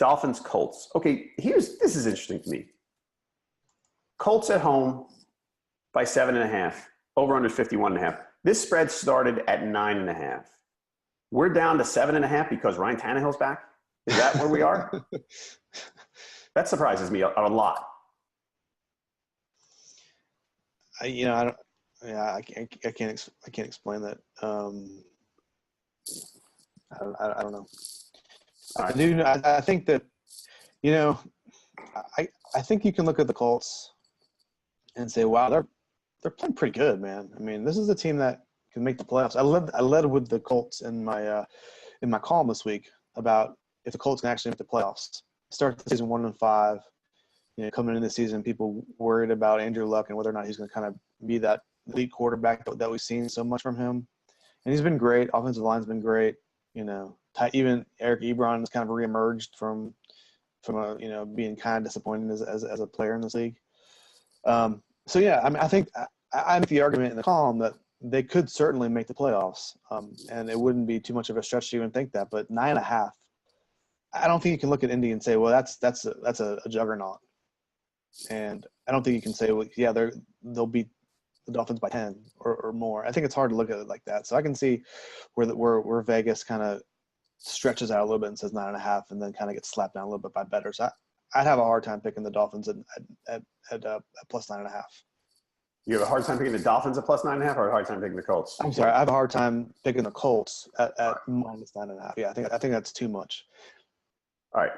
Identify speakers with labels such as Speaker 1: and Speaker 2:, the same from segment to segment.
Speaker 1: Dolphins-Colts. Okay, this is interesting to me. Colts at home by 7.5. Over under 51.5. This spread started at 9.5. We're down to 7.5 because Ryan Tannehill's back. Is that where we are? That surprises me a lot.
Speaker 2: I don't. Yeah, I can't explain that. I don't know. I think that, I think you can look at the Colts and say, wow, they're playing pretty good, man. I mean, this is a team that can make the playoffs. I led with the Colts in my column this week about if the Colts can actually make the playoffs. Start the season 1-5. Coming into the season, people worried about Andrew Luck and whether or not he's going to kind of be that elite quarterback that we've seen so much from him. And he's been great. Offensive line's been great. Even Eric Ebron has kind of reemerged from being kind of disappointing as a player in this league. So yeah, I mean, I think I make the argument in the column that they could certainly make the playoffs, and it wouldn't be too much of a stretch to even think that. But 9.5, I don't think you can look at Indy and say, well, that's a juggernaut. And I don't think you can say, well, yeah, they'll beat the Dolphins by 10 or more. I think it's hard to look at it like that. So I can see where Vegas kind of stretches out a little bit and says 9.5, and then kind of gets slapped down a little bit by bettors. I'd have a hard time picking the Dolphins at plus 9.5.
Speaker 1: You have a hard time picking the Dolphins at plus 9.5, or a hard time picking the Colts?
Speaker 2: I'm sorry, I have a hard time picking the Colts at minus 9.5. Yeah, I think that's too much.
Speaker 1: All right.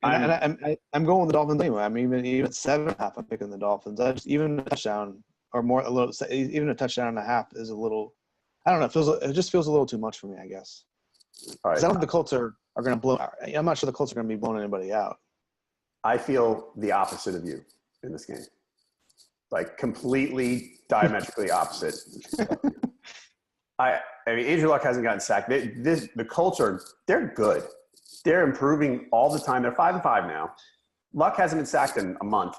Speaker 2: I'm going with the Dolphins anyway. I mean, even at 7.5, I'm picking the Dolphins. Even a touchdown or more, even a touchdown and a half is a little. I don't know. It just feels a little too much for me, I guess.
Speaker 1: All right.
Speaker 2: I don't think the Colts are going to blow. I'm not sure the Colts are going to be blowing anybody out.
Speaker 1: I feel the opposite of you in this game, like completely diametrically opposite. I mean, Andrew Luck hasn't gotten sacked. The Colts they're good. They're improving all the time. They're 5-5 now. Luck hasn't been sacked in a month.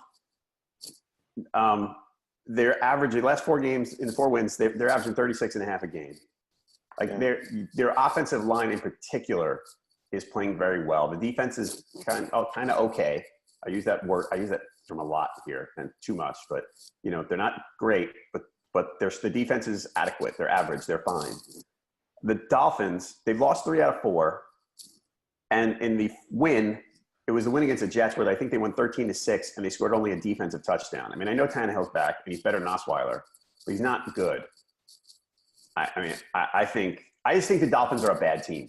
Speaker 1: They're averaging the last 4 games in the 4 wins. They're averaging 36.5 a game. Like their offensive line in particular is playing very well. The defense is kind of okay. I use that term a lot here, and too much. But they're not great. But the defense is adequate. They're average. They're fine. The Dolphins, they've lost 3 out of 4. And in the win, it was the win against the Jets where I think they won 13-6, and they scored only a defensive touchdown. I mean, I know Tannehill's back, and he's better than Osweiler, but he's not good. I just think the Dolphins are a bad team.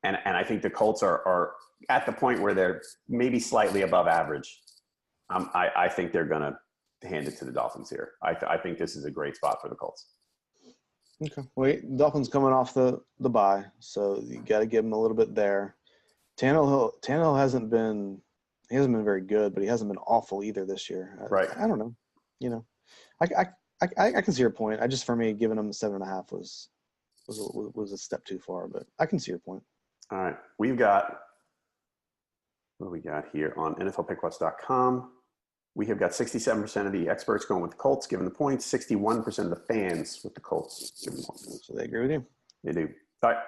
Speaker 1: And I think the Colts are at the point where they're maybe slightly above average. I think they're going to hand it to the Dolphins here. I think this is a great spot for the Colts.
Speaker 2: Okay. Wait, Dolphins coming off the bye, so you got to give them a little bit there. Tannehill hasn't been very good, but he hasn't been awful either this year.
Speaker 1: Right.
Speaker 2: I don't know. I can see your point. For me, giving him 7.5 was a step too far, but I can see your point.
Speaker 1: All right. What do we got here on NFLPickWhat's.com? We have got 67% of the experts going with the Colts, giving the points. 61% of the fans with the Colts, giving the points.
Speaker 2: So they agree with you?
Speaker 1: They do. All right.